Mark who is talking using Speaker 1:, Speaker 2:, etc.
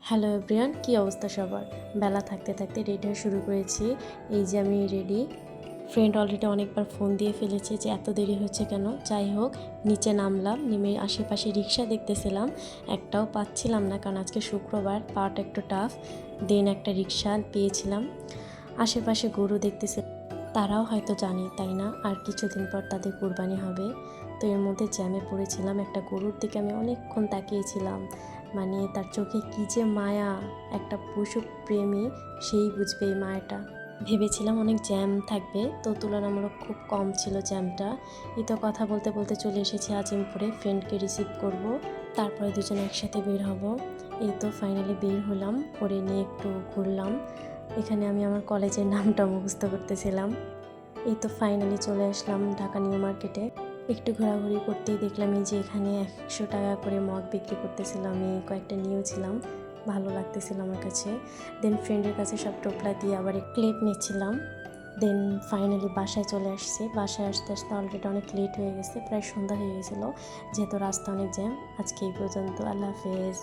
Speaker 1: Hello everyone, কী অবস্থা সবার? বেলা থাকতে থাকতে রেডি হওয়া শুরু করেছি। এই যে আমি রেডি। ফ্রেন্ড অলরেডি অনেকবার ফোন দিয়ে ফেলেছে যে এত দেরি হচ্ছে কেন। যাই হোক, নিচে নামলাম, নেমে আশেপাশে রিক্সা দেখতেছিলাম, একটাও পাচ্ছিলাম না কারণ আজকে শুক্রবার, পাওয়াটা একটু টাফ। দেন একটা রিক্সা পেয়েছিলাম। আশেপাশে গরু দেখতেছি, তারাও হয়তো জানে তাই না, আর কিছুদিন পর তাদের কুরবানি হবে। তো এর মধ্যে জ্যামে পড়েছিলাম। একটা গরুর দিকে আমি অনেকক্ষণ তাকিয়েছিলাম, মানে তার চোখে কী যে মায়া, একটা পশু প্রেমী সেই বুঝবে এই মায়াটা। ভেবেছিলাম অনেক জ্যাম থাকবে, তো তুলনামূলক খুব কম ছিল জ্যামটা। এই তো কথা বলতে বলতে চলে এসেছি আজিমপুরে, ফ্রেন্ডকে রিসিভ করব, তারপরে দুজনে একসাথে বের হব। এই তো ফাইনালি বের হলাম, করে নিয়ে একটু ঘুরলাম। এখানে আমি আমার কলেজের নামটা মুখস্থ করতেছিলাম। এই তো ফাইনালি চলে আসলাম ঢাকা নিউ মার্কেটে। একটু ঘোরাঘুরি করতেই দেখলাম এই যে এখানে 100 টাকা করে মগ বিক্রি করতেছিল। আমি কয়েকটা নিয়েছিলাম, ভালো লাগতেছিল আমার কাছে। দেন ফ্রেন্ডের কাছে সব টোপলা দিয়ে আবার ক্লিপ নিচ্ছিলাম। দেন ফাইনালি বাসায় চলে আসছি। বাসায় আসতে আসতে অলরেডি অনেক লেট হয়ে গেছে, প্রায় সন্ধ্যা হয়ে গেছিলো, যেহেতু রাস্তা অনেক জ্যাম। আজকে এই পর্যন্ত, আল্লাহ হাফেজ।